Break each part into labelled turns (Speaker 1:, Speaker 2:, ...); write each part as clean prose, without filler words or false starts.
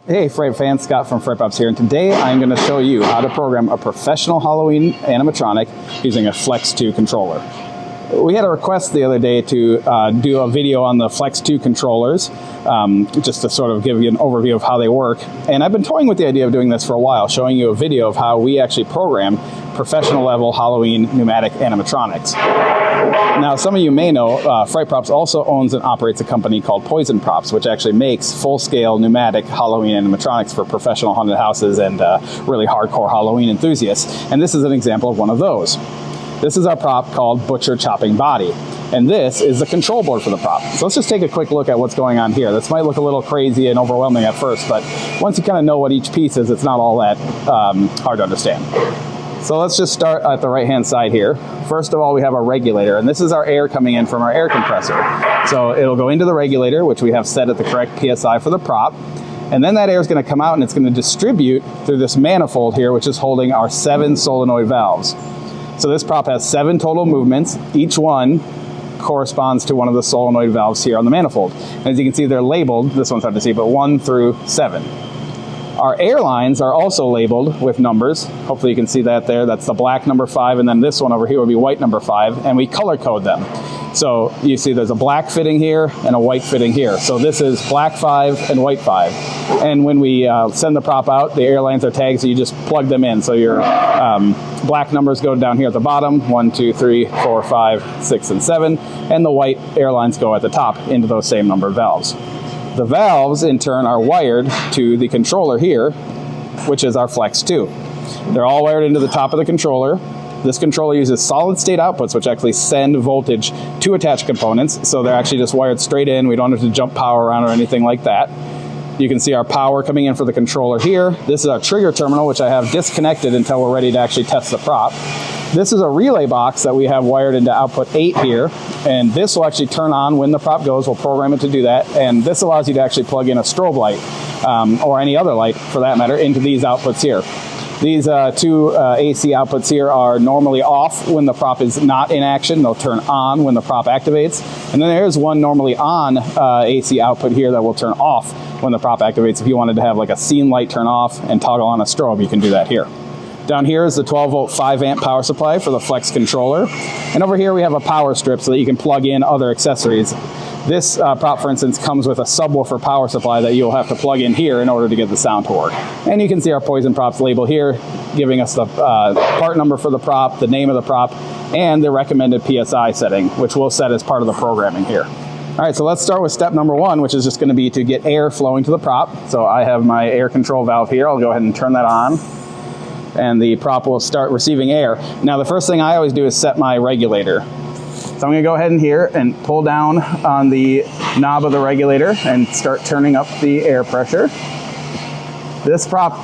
Speaker 1: Hey Fright fans, Scott from FrightProps here, and today I'm going to show you how to program a professional Halloween animatronic using a Flex 2 controller. We had a request the other day to do a video on the Flex 2 controllers, just to sort of give you an overview of how they work. And I've been toying with the idea of doing this for a while, showing you a video of how we actually program professional level Halloween pneumatic animatronics. Now, some of you may know, FrightProps also owns and operates a company called Poison Props, which actually makes full-scale pneumatic Halloween animatronics for professional haunted houses and really hardcore Halloween enthusiasts. And this is an example of one of those. This is our prop called Butcher Chopping Body. And this is the control board for the prop. So let's just take a quick look at what's going on here. This might look a little crazy and overwhelming at first, but once you kind of know what each piece is, it's not all that hard to understand. So let's just start at the right-hand side here. First of all, we have our regulator, and this is our air coming in from our air compressor. So it'll go into the regulator, which we have set at the correct PSI for the prop. And then that air is going to come out and it's going to distribute through this manifold here, which is holding our 7 solenoid valves. So this prop has 7 total movements. Each one corresponds to one of the solenoid valves here on the manifold. And as you can see, they're labeled, this one's hard to see, but 1 through 7. Our air lines are also labeled with numbers. Hopefully you can see that there. That's the black number 5, and then this one over here would be white number 5, and we color code them. So you see there's a black fitting here and a white fitting here. So this is black 5 and white 5. And when we send the prop out, the air lines are tagged, so you just plug them in. So your black numbers go down here at the bottom, 1, 2, 3, 4, 5, 6, and 7, and the white air lines go at the top into those same number of valves. The valves, in turn, are wired to the controller here, which is our Flex 2. They're all wired into the top of the controller. This controller uses solid-state outputs, which actually send voltage to attached components, so they're actually just wired straight in. We don't have to jump power around or anything like that. You can see our power coming in for the controller here. This is our trigger terminal, which I have disconnected until we're ready to actually test the prop. This is a relay box that we have wired into output 8 here, and this will actually turn on when the prop goes. We'll program it to do that, and this allows you to actually plug in a strobe light, or any other light for that matter, into these outputs here. These 2 AC outputs here are normally off when the prop is not in action. They'll turn on when the prop activates. And then there's one normally on AC output here that will turn off when the prop activates. If you wanted to have like a scene light turn off and toggle on a strobe, you can do that here. Down here is the 12-volt 5-amp power supply for the Flex controller. And over here we have a power strip so that you can plug in other accessories. This prop, for instance, comes with a subwoofer power supply that you'll have to plug in here in order to get the sound to work. And you can see our Poison Props label here, giving us the part number for the prop, the name of the prop, and the recommended PSI setting, which we'll set as part of the programming here. All right, so let's start with step number 1, which is just going to be to get air flowing to the prop. So I have my air control valve here. I'll go ahead and turn that on, and the prop will start receiving air. Now, the first thing I always do is set my regulator. So I'm going to go ahead in here and pull down on the knob of the regulator and start turning up the air pressure. This prop,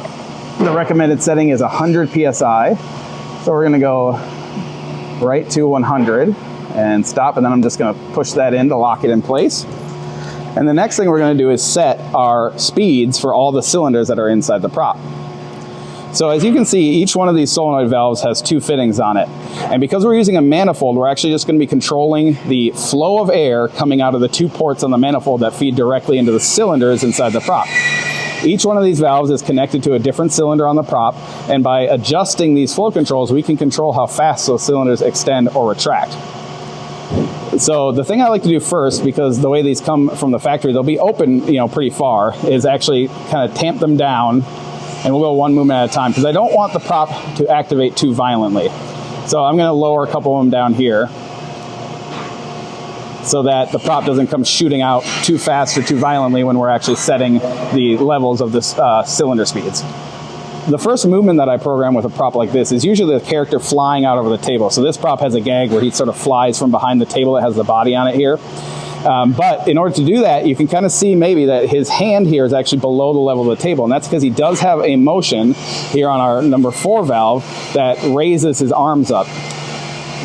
Speaker 1: the recommended setting is 100 PSI. So we're going to go right to 100 and stop, and then I'm just going to push that in to lock it in place. And the next thing we're going to do is set our speeds for all the cylinders that are inside the prop. So as you can see, each one of these solenoid valves has 2 fittings on it. And because we're using a manifold, we're actually just going to be controlling the flow of air coming out of the 2 ports on the manifold that feed directly into the cylinders inside the prop. Each one of these valves is connected to a different cylinder on the prop, and by adjusting these flow controls, we can control how fast those cylinders extend or retract. So the thing I like to do first, because the way these come from the factory, they'll be open, pretty far, is actually kind of tamp them down. And we'll go 1 movement at a time because I don't want the prop to activate too violently. So I'm going to lower a couple of them down here so that the prop doesn't come shooting out too fast or too violently when we're actually setting the levels of this cylinder speeds. The first movement that I program with a prop like this is usually the character flying out over the table. So this prop has a gag where he sort of flies from behind the table that has the body on it here. But in order to do that, you can kind of see maybe that his hand here is actually below the level of the table. And that's because he does have a motion here on our number 4 valve that raises his arms up.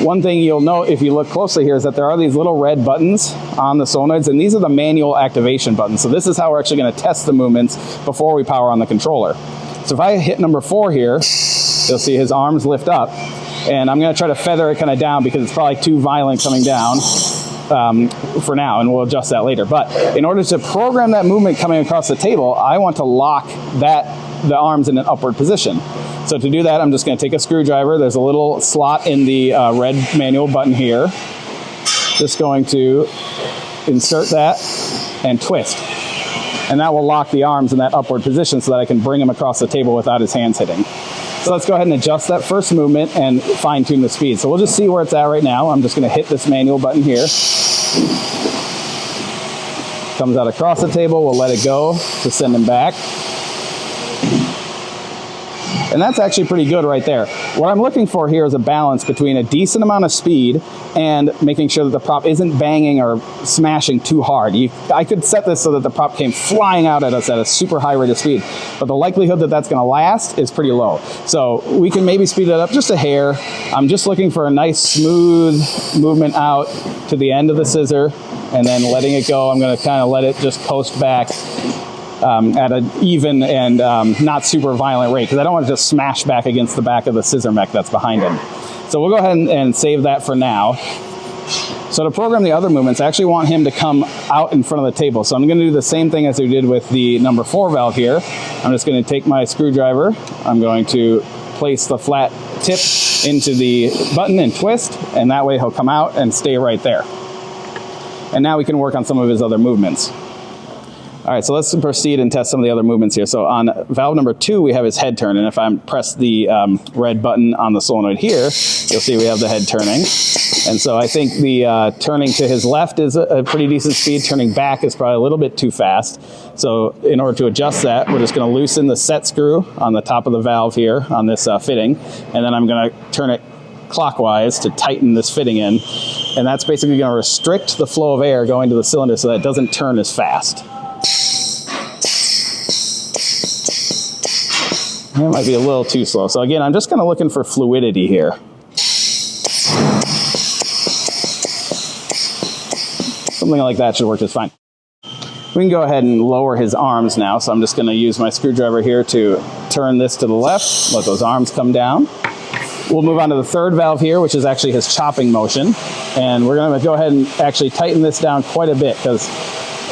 Speaker 1: One thing you'll note if you look closely here is that there are these little red buttons on the solenoids, and these are the manual activation buttons. So this is how we're actually going to test the movements before we power on the controller. So if I hit number 4 here, you'll see his arms lift up. And I'm going to try to feather it kind of down because it's probably too violent coming down. for now, and we'll adjust that later. But in order to program that movement coming across the table, I want to lock the arms in an upward position. So to do that, I'm just going to take a screwdriver. There's a little slot in the red manual button here. Just going to insert that and twist. And that will lock the arms in that upward position so that I can bring him across the table without his hands hitting. So let's go ahead and adjust that first movement and fine tune the speed. So we'll just see where it's at right now. I'm just going to hit this manual button here. Comes out across the table. We'll let it go to send him back. And that's actually pretty good right there. What I'm looking for here is a balance between a decent amount of speed and making sure that the prop isn't banging or smashing too hard. I could set this so that the prop came flying out at us at a super high rate of speed, but the likelihood that that's going to last is pretty low. So we can maybe speed it up just a hair. I'm just looking for a nice smooth movement out to the end of the scissor and then letting it go. I'm going to kind of let it just coast back at an even and not super violent rate, because I don't want to just smash back against the back of the scissor mech that's behind him. So we'll go ahead and save that for now. So to program the other movements, I actually want him to come out in front of the table. So I'm going to do the same thing as we did with the number 4 valve here. I'm just going to take my screwdriver. I'm going to place the flat tip into the button and twist, and that way he'll come out and stay right there. And now we can work on some of his other movements. All right, so let's proceed and test some of the other movements here. So on valve number 2, we have his head turn. And if I press the red button on the solenoid here, you'll see we have the head turning. And so I think the turning to his left is a pretty decent speed. Turning back is probably a little bit too fast. So in order to adjust that, we're just going to loosen the set screw on the top of the valve here on this fitting. And then I'm going to turn it clockwise to tighten this fitting in. And that's basically going to restrict the flow of air going to the cylinder so that it doesn't turn as fast. It might be a little too slow. So again, I'm just kind of looking for fluidity here. Something like that should work just fine. We can go ahead and lower his arms now. So I'm just going to use my screwdriver here to turn this to the left, let those arms come down. We'll move on to the 3rd valve here, which is actually his chopping motion. And we're going to go ahead and actually tighten this down quite a bit, because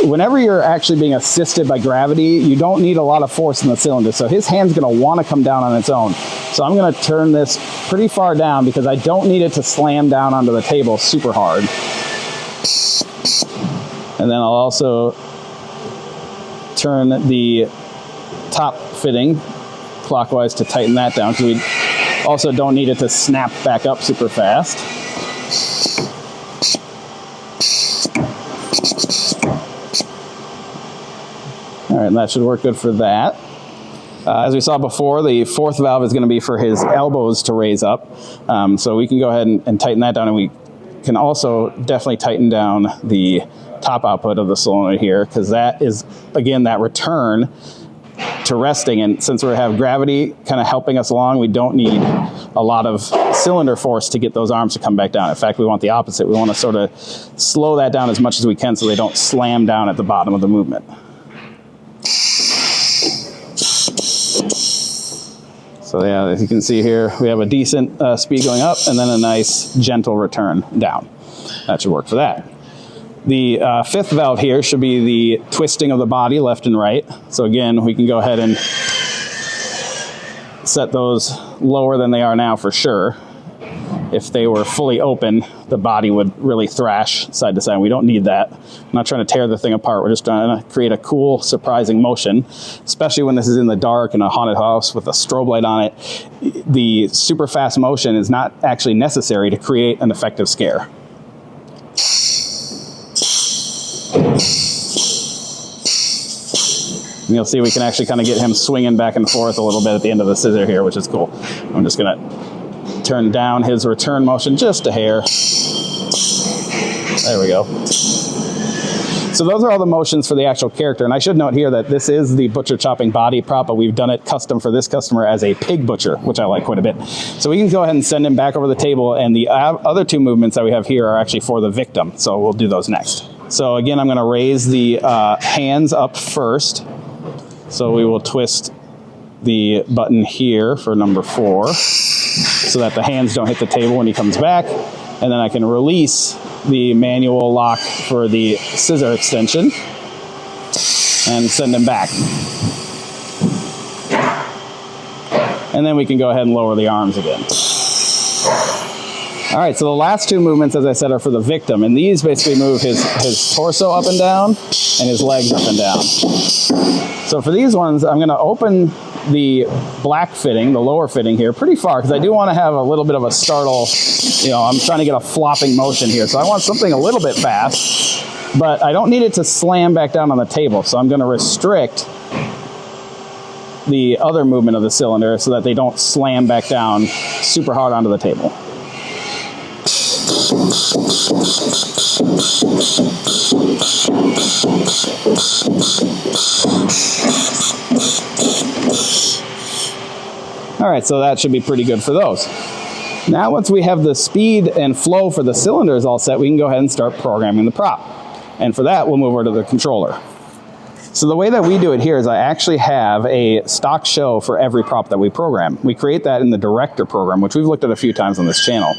Speaker 1: whenever you're actually being assisted by gravity, you don't need a lot of force in the cylinder. So his hand's going to want to come down on its own. So I'm going to turn this pretty far down because I don't need it to slam down onto the table super hard. And then I'll also turn the top fitting clockwise to tighten that down, because we also don't need it to snap back up super fast. All right, and that should work good for that. As we saw before, the 4th valve is going to be for his elbows to raise up. So we can go ahead and tighten that down, and we can also definitely tighten down the top output of the solenoid here, because that is, again, that return to resting. And since we have gravity kind of helping us along, we don't need a lot of cylinder force to get those arms to come back down. In fact, we want the opposite. We want to sort of slow that down as much as we can so they don't slam down at the bottom of the movement. So yeah, as you can see here, we have a decent speed going up and then a nice gentle return down. That should work for that. The 5th valve here should be the twisting of the body left and right. So again, we can go ahead and set those lower than they are now for sure. If they were fully open, the body would really thrash side to side. We don't need that. I'm not trying to tear the thing apart. We're just trying to create a cool, surprising motion, especially when this is in the dark in a haunted house with a strobe light on it. The super fast motion is not actually necessary to create an effective scare. And you'll see we can actually kind of get him swinging back and forth a little bit at the end of the scissor here, which is cool. I'm just going to turn down his return motion just a hair. There we go. So those are all the motions for the actual character. And I should note here that this is the butcher chopping body prop, but we've done it custom for this customer as a pig butcher, which I like quite a bit. So we can go ahead and send him back over the table. And the other 2 movements that we have here are actually for the victim. So we'll do those next. So again, I'm going to raise the hands up first. So we will twist the button here for number 4 so that the hands don't hit the table when he comes back. And then I can release the manual lock for the scissor extension and send them back. And then we can go ahead and lower the arms again. All right, so the last two movements, as I said, are for the victim, and these basically move his torso up and down and his legs up and down. So for these ones, I'm gonna open the black fitting, the lower fitting here, pretty far, because I do want to have a little bit of a startle. You know, I'm trying to get a flopping motion here, so I want something a little bit fast, but I don't need it to slam back down on the table, so I'm gonna restrict the other movement of the cylinder so that they don't slam back down super hard onto the table. All right, so that should be pretty good for those. Now, once we have the speed and flow for the cylinders all set, we can go ahead and start programming the prop. And for that, we'll move over to the controller. So the way that we do it here is I actually have a stock show for every prop that we program. We create that in the director program, which we've looked at a few times on this channel.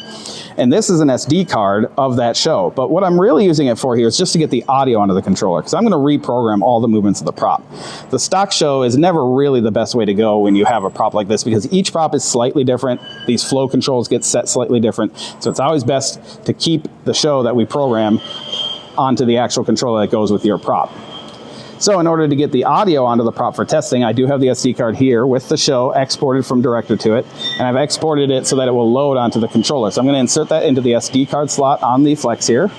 Speaker 1: And this is an SD card of that show. But what I'm really using it for here is just to get the audio onto the controller, because I'm going to reprogram all the movements of the prop. The stock show is never really the best way to go when you have a prop like this, because each prop is slightly different. These flow controls get set slightly different. So it's always best to keep the show that we program onto the actual controller that goes with your prop. So in order to get the audio onto the prop for testing, I do have the SD card here with the show exported from director to it, and I've exported it so that it will load onto the controller. So I'm going to insert that into the SD card slot on the Flex here.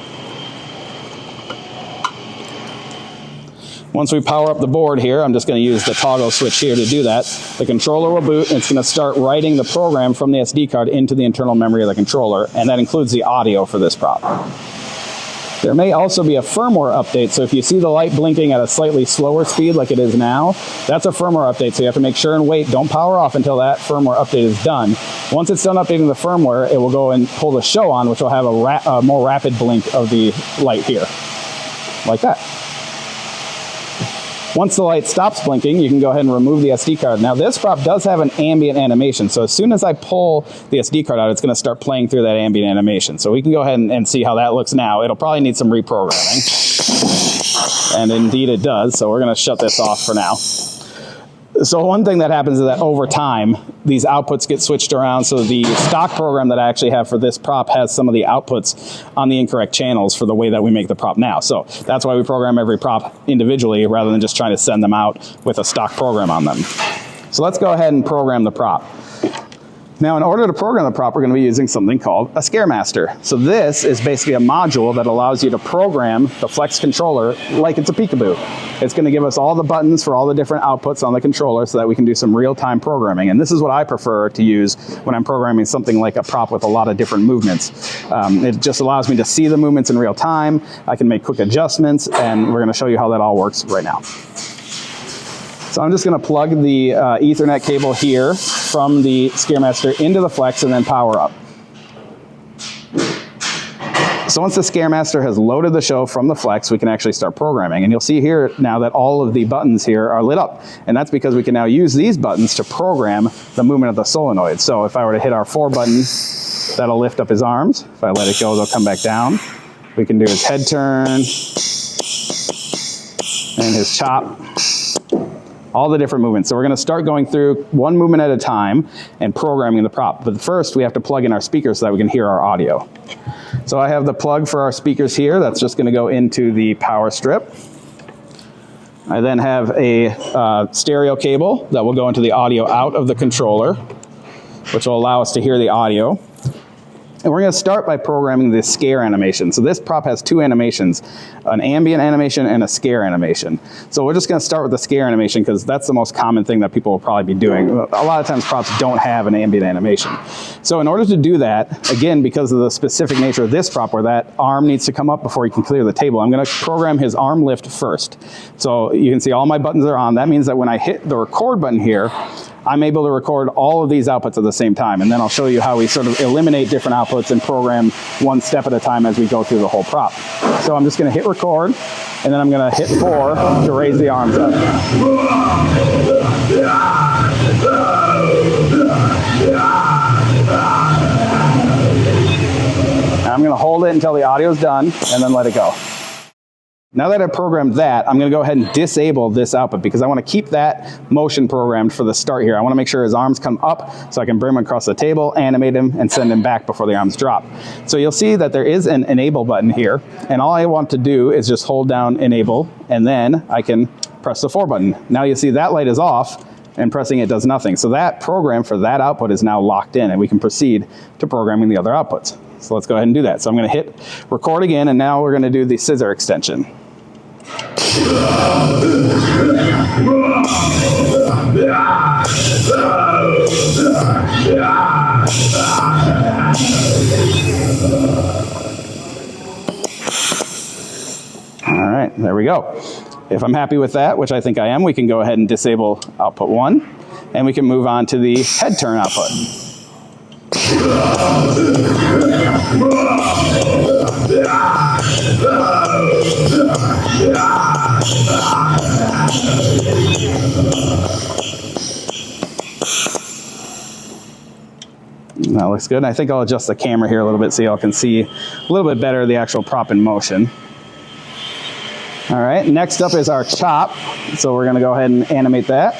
Speaker 1: Once we power up the board here, I'm just going to use the toggle switch here to do that. The controller will boot, and it's going to start writing the program from the SD card into the internal memory of the controller, and that includes the audio for this prop. There may also be a firmware update, so if you see the light blinking at a slightly slower speed like it is now, that's a firmware update, so you have to make sure and wait. Don't power off until that firmware update is done. Once it's done updating the firmware, it will go and pull the show on, which will have a more rapid blink of the light here, like that. Once the light stops blinking, you can go ahead and remove the SD card. Now this prop does have an ambient animation, so as soon as I pull the SD card out, it's going to start playing through that ambient animation. So we can go ahead and see how that looks now. It'll probably need some reprogramming, and indeed it does, so we're going to shut this off for now. So one thing that happens is that over time, these outputs get switched around. So the stock program that I actually have for this prop has some of the outputs on the incorrect channels for the way that we make the prop now. So that's why we program every prop individually rather than just trying to send them out with a stock program on them. So let's go ahead and program the prop. Now, in order to program the prop, we're going to be using something called a Scaremaster. So this is basically a module that allows you to program the Flex controller like it's a peekaboo. It's going to give us all the buttons for all the different outputs on the controller so that we can do some real-time programming. And this is what I prefer to use when I'm programming something like a prop with a lot of different movements. It just allows me to see the movements in real time. I can make quick adjustments, and we're going to show you how that all works right now. So I'm just going to plug the Ethernet cable here from the Scaremaster into the Flex and then power up. So once the Scaremaster has loaded the show from the Flex, we can actually start programming. And you'll see here now that all of the buttons here are lit up. And that's because we can now use these buttons to program the movement of the solenoid. So if I were to hit our 4 button, that'll lift up his arms. If I let it go, they'll come back down. We can do his head turn and his chop. All the different movements. So we're going to start going through one movement at a time and programming the prop. But first, we have to plug in our speakers so that we can hear our audio. So I have the plug for our speakers here. That's just going to go into the power strip. I then have a stereo cable that will go into the audio out of the controller, which will allow us to hear the audio. And we're going to start by programming the scare animation. So this prop has 2 animations, an ambient animation and a scare animation. So we're just going to start with the scare animation because that's the most common thing that people will probably be doing. A lot of times props don't have an ambient animation. So in order to do that, again, because of the specific nature of this prop where that arm needs to come up before he can clear the table, I'm going to program his arm lift first. So you can see all my buttons are on. That means that when I hit the record button here, I'm able to record all of these outputs at the same time. And then I'll show you how we sort of eliminate different outputs and program one step at a time as we go through the whole prop. So I'm just going to hit record, and then I'm going to hit 4 to raise the arms up. I'm going to hold it until the audio is done and then let it go. Now that I've programmed that, I'm going to go ahead and disable this output because I want to keep that motion programmed for the start here. I want to make sure his arms come up so I can bring him across the table, animate him, and send him back before the arms drop. So you'll see that there is an enable button here, and all I want to do is just hold down enable, and then I can press the 4 button. Now you see that light is off, and pressing it does nothing. So that program for that output is now locked in, and we can proceed to programming the other outputs. So let's go ahead and do that. So I'm going to hit record again, and now we're going to do the scissor extension. All right, there we go. If I'm happy with that, which I think I am, we can go ahead and disable output 1, and we can move on to the head turn output. That looks good. I think I'll adjust the camera here a little bit so y'all can see a little bit better the actual prop in motion. All right, next up is our chop. So we're going to go ahead and animate that.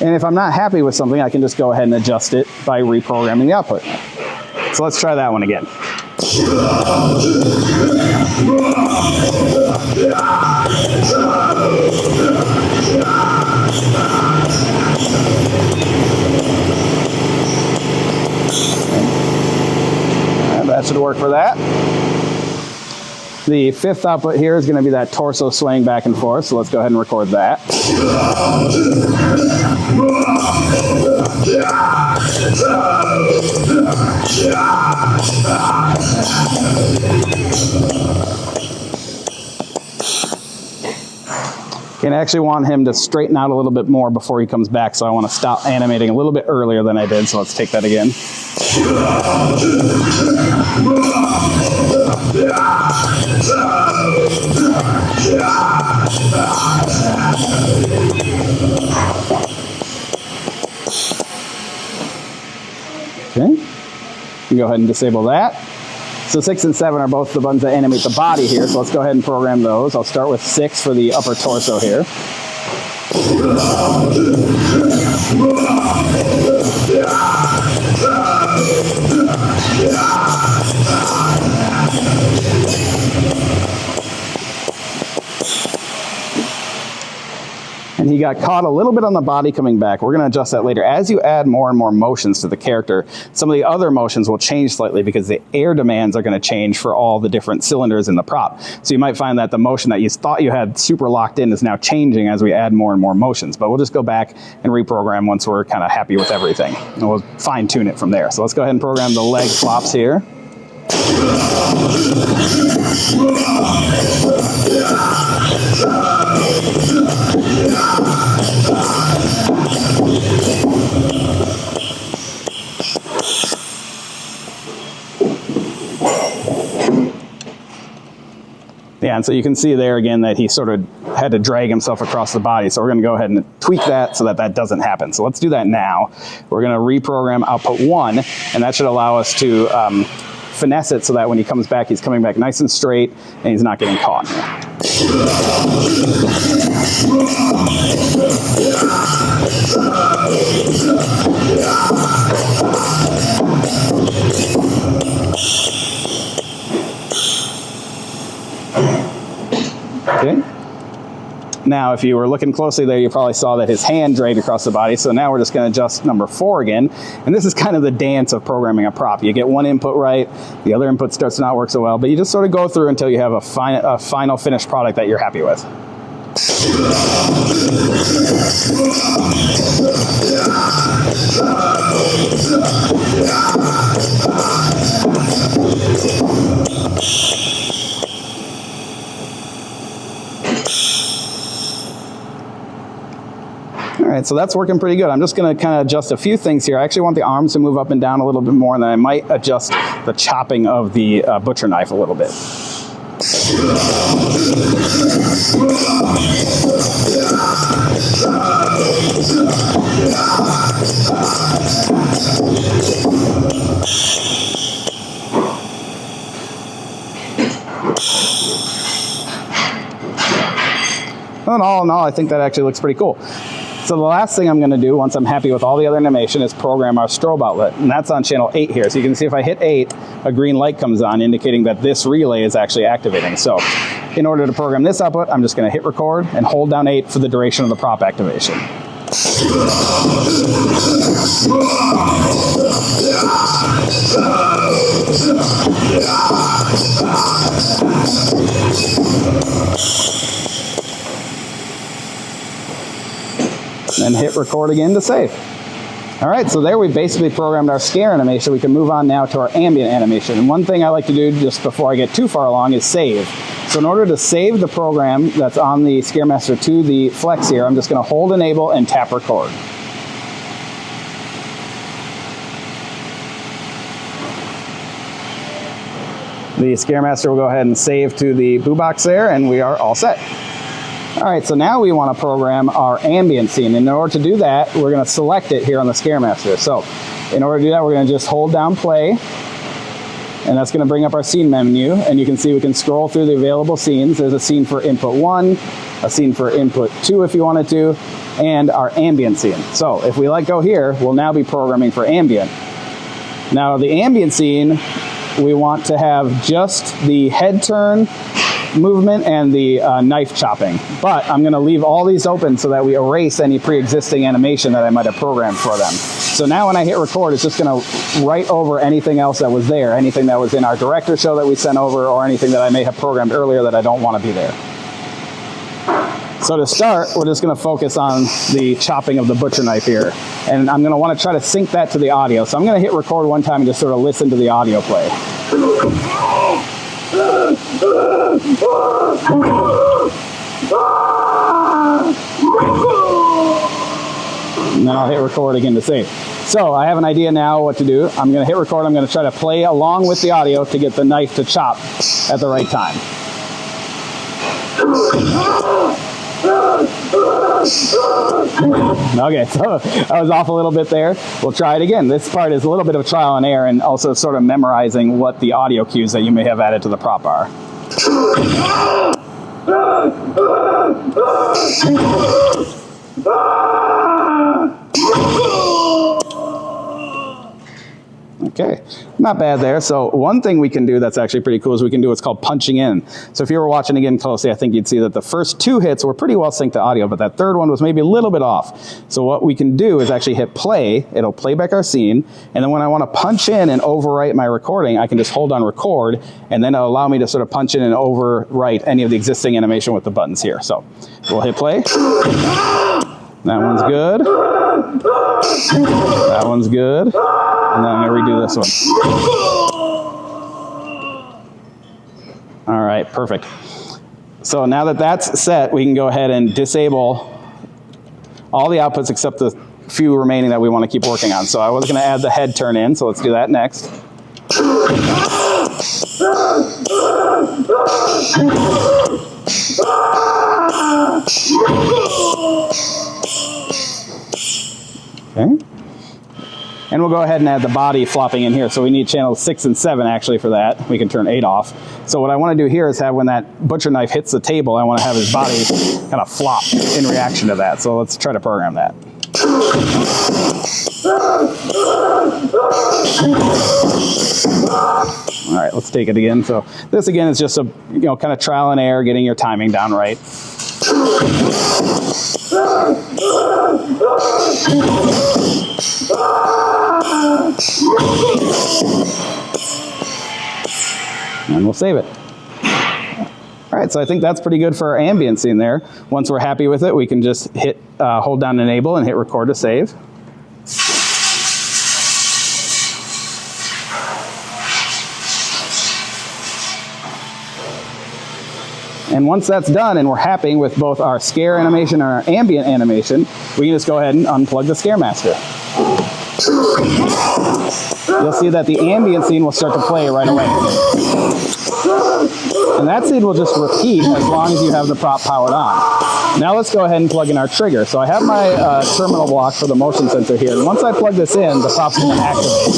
Speaker 1: And if I'm not happy with something, I can just go ahead and adjust it by reprogramming the output. So let's try that one again. That should work for that. The 5th output here is going to be that torso swaying back and forth, so let's go ahead and record that. And I actually want him to straighten out a little bit more before he comes back, so I want to stop animating a little bit earlier than I did, so let's take that again. Okay, you can go ahead and disable that. So 6 and 7 are both the buttons that animate the body here, so let's go ahead and program those. I'll start with 6 for the upper torso here. And he got caught a little bit on the body coming back. We're going to adjust that later. As you add more and more motions to the character, some of the other motions will change slightly because the air demands are going to change for all the different cylinders in the prop. So you might find that the motion that you thought you had super locked in is now changing as we add more and more motions. But we'll just go back and reprogram once we're kind of happy with everything. And we'll fine tune it from there. So let's go ahead and program the leg flops here. Yeah, and so you can see there again that he sort of had to drag himself across the body. So we're going to go ahead and tweak that so that that doesn't happen. So let's do that now. We're going to reprogram output 1, and that should allow us to finesse it so that when he comes back, he's coming back nice and straight and he's not getting caught. Okay. Now, if you were looking closely there, you probably saw that his hand dragged across the body. So now we're just going to adjust number 4 again. And this is kind of the dance of programming a prop. You get one input right, the other input starts to not work so well, but you just sort of go through until you have a final finished product that you're happy with. All right, so so that's working pretty good. I'm just going to kind of adjust a few things here. I actually want the arms to move up and down a little bit more, and then I might adjust the chopping of the butcher knife a little bit. And all in all, I think that actually looks pretty cool. So the last thing I'm going to do, once I'm happy with all the other animation, is program our strobe outlet. And that's on channel 8 here. So you can see if I hit 8, a green light comes on, indicating that this relay is actually activating. So in order to program this output, I'm just going to hit record and hold down 8 for the duration of the prop activation. And hit record again to save. All right, so there we basically programmed our scare animation. We can move on now to our ambient animation. And one thing I like to do just before I get too far along is save. So in order to save the program that's on the ScareMaster to the Flex here, I'm just going to hold enable and tap record. The ScareMaster will go ahead and save to the BooBox there, and we are all set. All right, so now we want to program our ambient scene. In order to do that, we're going to select it here on the ScareMaster. So in order to do that, we're going to just hold down play, and that's going to bring up our scene menu. And you can see we can scroll through the available scenes. There's a scene for input 1, a scene for input 2 if you wanted to, and our ambient scene. So if we let go here, we'll now be programming for ambient. Now the ambient scene, we want to have just the head turn movement and the knife chopping, but I'm going to leave all these open so that we erase any pre-existing animation that I might have programmed for them. So now when I hit record, it's just going to write over anything else that was there, anything that was in our director show that we sent over, or anything that I may have programmed earlier that I don't want to be there. So to start, we're just going to focus on the chopping of the butcher knife here, and I'm going to want to try to sync that to the audio. So I'm going to hit record one time and just sort of listen to the audio play. And then I'll hit record again to save. So I have an idea now what to do. I'm going to hit record. I'm going to try to play along with the audio to get the knife to chop at the right time. Okay, so I was off a little bit there. We'll try it again. This part is a little bit of trial and error, and also sort of memorizing what the audio cues that you may have added to the prop are. Okay, not bad there. So one thing we can do that's actually pretty cool is we can do what's called punching in. So if you were watching again closely, I think you'd see that the first 2 hits were pretty well synced to audio, but that third one was maybe a little bit off. So what we can do is actually hit play. It'll play back our scene, and then when I want to punch in and overwrite my recording, I can just hold on record, and then it'll allow me to sort of punch in and overwrite any of the existing animation with the buttons here. So we'll hit play. That one's good. That one's good. And then I'm going to redo this one. All right, perfect. So now that that's set, we can go ahead and disable all the outputs except the few remaining that we want to keep working on. So I was going to add the head turn in, so let's do that next. Okay. And we'll go ahead and add the body flopping in here. So we need channels 6 and 7 actually for that. We can turn 8 off. So what I want to do here is have when that butcher knife hits the table, I want to have his body kind of flop in reaction to that. So let's try to program that. All right, let's take it again. So this again is just a kind of trial and error, getting your timing down right. And we'll save it. All right, so I think that's pretty good for our ambient scene there. Once we're happy with it, we can just hit, hold down enable and hit record to save. And once that's done and we're happy with both our scare animation and our ambient animation, we can just go ahead and unplug the Scare Master. You'll see that the ambient scene will start to play right away. And that scene will just repeat as long as you have the prop powered on. Now let's go ahead and plug in our trigger. So I have my terminal block for the motion sensor here. And once I plug this in, the prop's going to activate.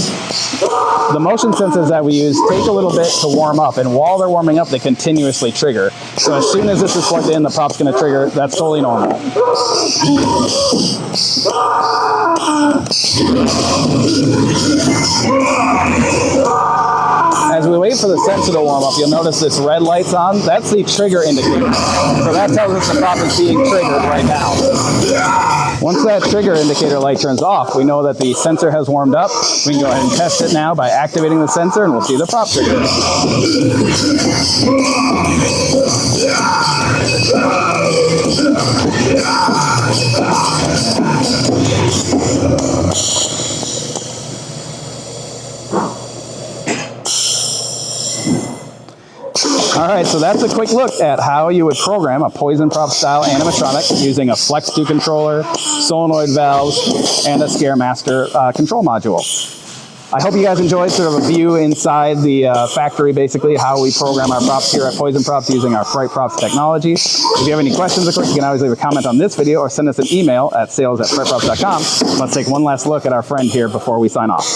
Speaker 1: The motion sensors that we use take a little bit to warm up, and while they're warming up, they continuously trigger. So as soon as this is plugged in, the prop's going to trigger. That's totally normal. As we wait for the sensor to warm up, you'll notice this red light's on. That's the trigger indicator. So that tells us the prop is being triggered right now. Once that trigger indicator light turns off, we know that the sensor has warmed up. We can go ahead and test it now by activating the sensor, and we'll see the prop trigger. All right, so that's a quick look at how you would program a Poison Prop style animatronic using a Flex 2 controller, solenoid valves, and a Scare Master control module. I hope you guys enjoyed sort of a view inside the factory, basically how we program our props here at Poison Props using our FrightProps technology. If you have any questions, of course, you can always leave a comment on this video or send us an email at sales@frightprops.com. Let's take one last look at our friend here before we sign off.